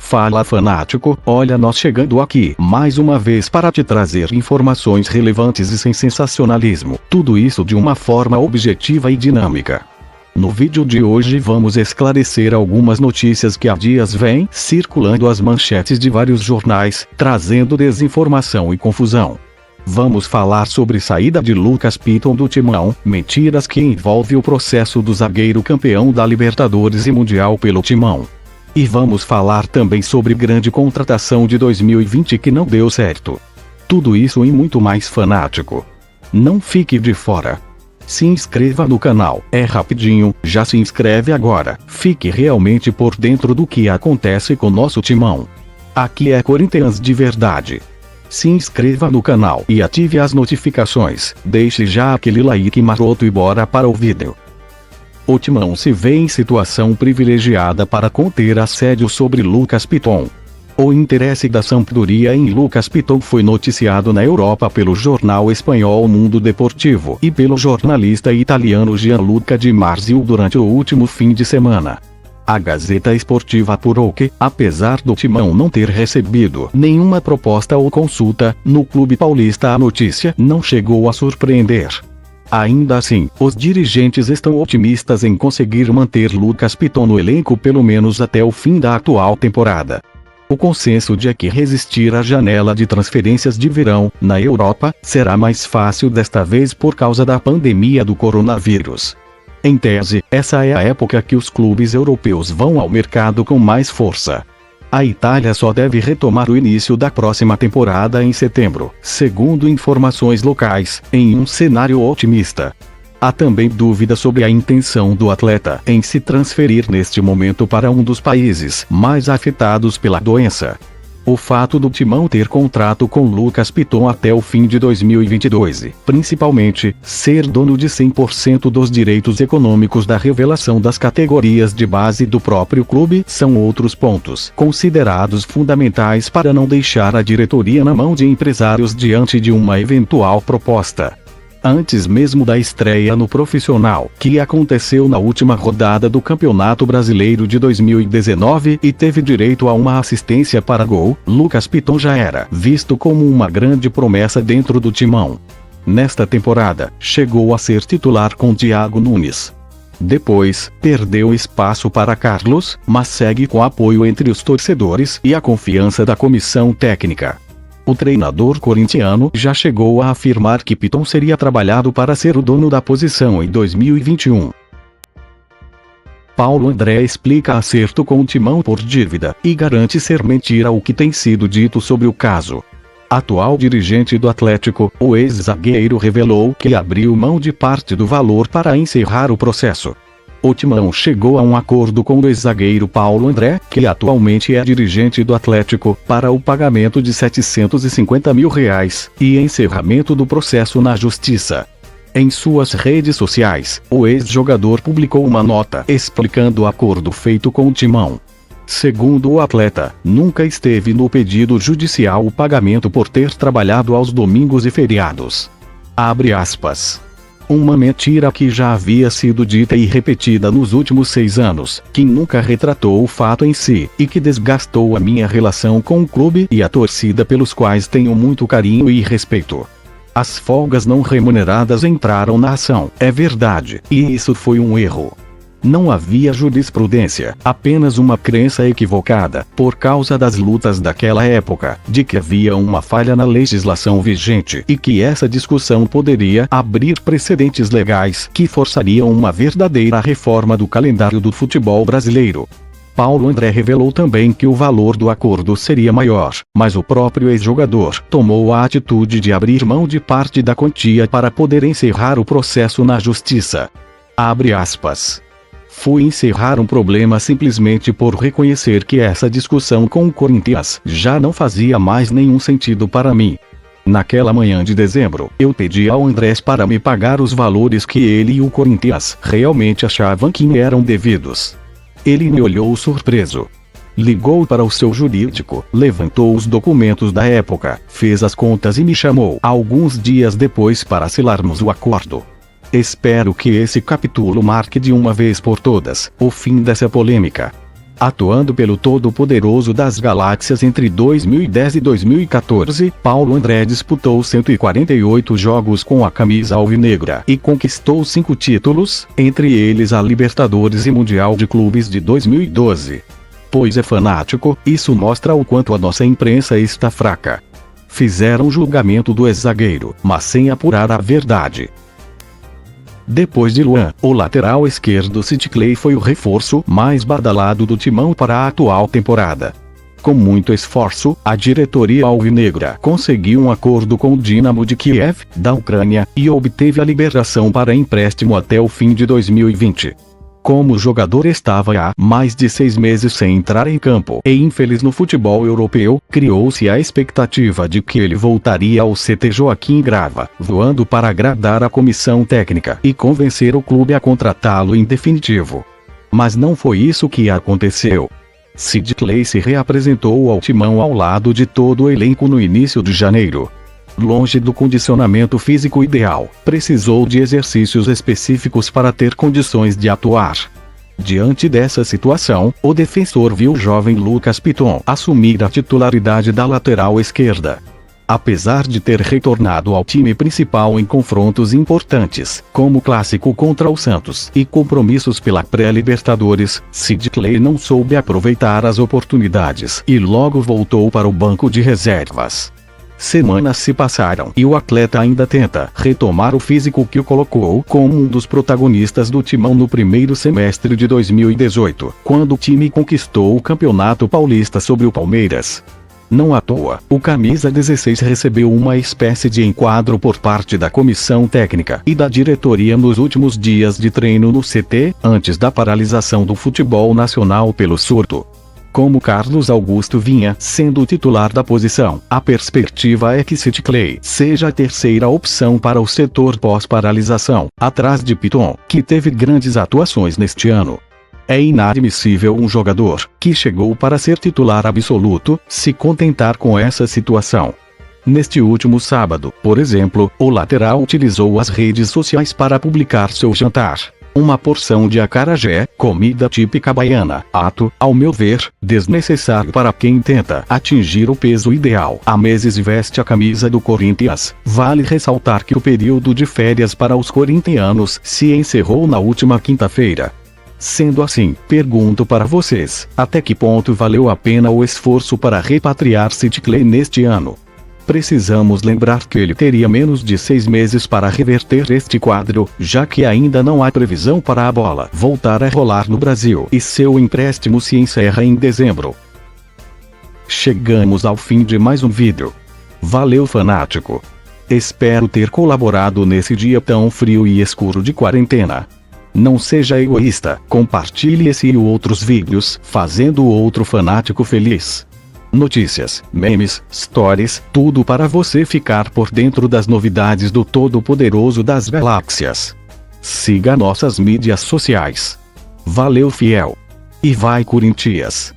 Fala fanático, olha nós chegando aqui mais uma vez para te trazer informações relevantes e sem sensacionalismo, tudo isso de uma forma objetiva e dinâmica. No vídeo de hoje vamos esclarecer algumas notícias que há dias vêm circulando as manchetes de vários jornais, trazendo desinformação e confusão. Vamos falar sobre saída de Lucas Piton do Timão, mentiras que envolve o processo do zagueiro campeão da Libertadores e Mundial pelo Timão. E vamos falar também sobre grande contratação de 2020 que não deu certo. Tudo isso e muito mais fanático. Não fique de fora. Se inscreva no canal, é rapidinho, já se inscreve agora, fique realmente por dentro do que acontece com nosso Timão. Aqui é Corinthians de verdade. Se inscreva no canal e ative as notificações, deixe já aquele like maroto e bora para o vídeo. O Timão se vê em situação privilegiada para conter assédio sobre Lucas Piton. O interesse da Sampdoria em Lucas Piton foi noticiado na Europa pelo jornal espanhol Mundo Deportivo e pelo jornalista italiano Gianluca Di Marzio durante o último fim de semana. A Gazeta Esportiva apurou que, apesar do Timão não ter recebido nenhuma proposta ou consulta, no clube paulista a notícia não chegou a surpreender. Ainda assim, os dirigentes estão otimistas em conseguir manter Lucas Piton no elenco pelo menos até o fim da atual temporada. O consenso de que resistir à janela de transferências de verão, na Europa, será mais fácil desta vez por causa da pandemia do coronavírus. Em tese, essa é a época que os clubes europeus vão ao mercado com mais força. A Itália só deve retomar o início da próxima temporada em setembro, segundo informações locais, em um cenário otimista. Há também dúvida sobre a intenção do atleta em se transferir neste momento para um dos países mais afetados pela doença. O fato do Timão ter contrato com Lucas Piton até o fim de 2022 e, principalmente, ser dono de 100% dos direitos econômicos da revelação das categorias de base do próprio clube são outros pontos considerados fundamentais para não deixar a diretoria na mão de empresários diante de uma eventual proposta. Antes mesmo da estreia no profissional, que aconteceu na última rodada do Campeonato Brasileiro de 2019 e teve direito a uma assistência para gol, Lucas Piton já era visto como uma grande promessa dentro do Timão. Nesta temporada, chegou a ser titular com Thiago Nunes. Depois, perdeu espaço para Carlos, mas segue com apoio entre os torcedores e a confiança da comissão técnica. O treinador corintiano já chegou a afirmar que Piton seria trabalhado para ser o dono da posição em 2021. Paulo André explica acerto com o Timão por dívida, e garante ser mentira o que tem sido dito sobre o caso. Atual dirigente do Atlético, o ex-zagueiro revelou que abriu mão de parte do valor para encerrar o processo. O Timão chegou a um acordo com o ex-zagueiro Paulo André, que atualmente é dirigente do Atlético, para o pagamento de R$750 mil e encerramento do processo na justiça. Em suas redes sociais, o ex-jogador publicou uma nota explicando o acordo feito com o Timão. Segundo o atleta, nunca esteve no pedido judicial o pagamento por ter trabalhado aos domingos e feriados. Abre aspas. Uma mentira que já havia sido dita e repetida nos últimos 6 anos, que nunca retratou o fato em si, e que desgastou a minha relação com o clube e a torcida pelos quais tenho muito carinho e respeito. As folgas não remuneradas entraram na ação, é verdade, e isso foi um erro. Não havia jurisprudência, apenas uma crença equivocada, por causa das lutas daquela época, de que havia uma falha na legislação vigente e que essa discussão poderia abrir precedentes legais que forçariam uma verdadeira reforma do calendário do futebol brasileiro. Paulo André revelou também que o valor do acordo seria maior, mas o próprio ex-jogador tomou a atitude de abrir mão de parte da quantia para poder encerrar o processo na justiça. Abre aspas. Fui encerrar um problema simplesmente por reconhecer que essa discussão com o Corinthians já não fazia mais nenhum sentido para mim. Naquela manhã de dezembro, eu pedi ao Andrés para me pagar os valores que ele e o Corinthians realmente achavam que eram devidos. Ele me olhou surpreso. Ligou para o seu jurídico, levantou os documentos da época, fez as contas e me chamou alguns dias depois para selarmos o acordo. Espero que esse capítulo marque de uma vez por todas o fim dessa polêmica. Atuando pelo Todo-Poderoso das Galáxias entre 2010 e 2014, Paulo André disputou 148 jogos com a camisa alvinegra e conquistou 5 títulos, entre eles a Libertadores e Mundial de Clubes de 2012. Pois é fanático, isso mostra o quanto a nossa imprensa está fraca. Fizeram julgamento do ex-zagueiro, mas sem apurar a verdade. Depois de Luan, o lateral esquerdo Sid Clay foi o reforço mais badalado do Timão para a atual temporada. Com muito esforço, a diretoria alvinegra conseguiu um acordo com o Dinamo de Kiev, da Ucrânia, e obteve a liberação para empréstimo até o fim de 2020. Como o jogador estava há mais de 6 meses sem entrar em campo e infeliz no futebol europeu, criou-se a expectativa de que ele voltaria ao CT Joaquim Grava, voando para agradar a comissão técnica e convencer o clube a contratá-lo em definitivo. Mas não foi isso que aconteceu. Sid Clay se reapresentou ao Timão ao lado de todo o elenco no início de janeiro. Longe do condicionamento físico ideal, precisou de exercícios específicos para ter condições de atuar. Diante dessa situação, o defensor viu o jovem Lucas Piton assumir a titularidade da lateral esquerda. Apesar de ter retornado ao time principal em confrontos importantes, como o clássico contra o Santos e compromissos pela pré-Libertadores, Sid Clay não soube aproveitar as oportunidades e logo voltou para o banco de reservas. Semanas se passaram e o atleta ainda tenta retomar o físico que o colocou como um dos protagonistas do Timão no primeiro semestre de 2018, quando o time conquistou o Campeonato Paulista sobre o Palmeiras. Não à toa, o camisa 16 recebeu uma espécie de enquadro por parte da comissão técnica e da diretoria nos últimos dias de treino no CT, antes da paralisação do futebol nacional pelo surto. Como Carlos Augusto vinha sendo o titular da posição, a perspectiva é que Sid Clay seja a terceira opção para o setor pós-paralisação, atrás de Piton, que teve grandes atuações neste ano. É inadmissível um jogador, que chegou para ser titular absoluto, se contentar com essa situação. Neste último sábado, por exemplo, o lateral utilizou as redes sociais para publicar seu jantar. Uma porção de acarajé, comida típica baiana, ato, ao meu ver, desnecessário para quem tenta atingir o peso ideal. Há meses veste a camisa do Corinthians. Vale ressaltar que o período de férias para os corintianos se encerrou na última quinta-feira. Sendo assim, pergunto para vocês, até que ponto valeu a pena o esforço para repatriar Sid Clay neste ano? Precisamos lembrar que ele teria menos de 6 meses para reverter este quadro, já que ainda não há previsão para a bola voltar a rolar no Brasil e seu empréstimo se encerra em dezembro. Chegamos ao fim de mais um vídeo. Valeu, fanático! Espero ter colaborado nesse dia tão frio e escuro de quarentena. Não seja egoísta, compartilhe esse e outros vídeos, fazendo o outro fanático feliz. Notícias, memes, stories, tudo para você ficar por dentro das novidades do Todo-Poderoso das Galáxias. Siga nossas mídias sociais. Valeu, fiel! E vai, Corinthians!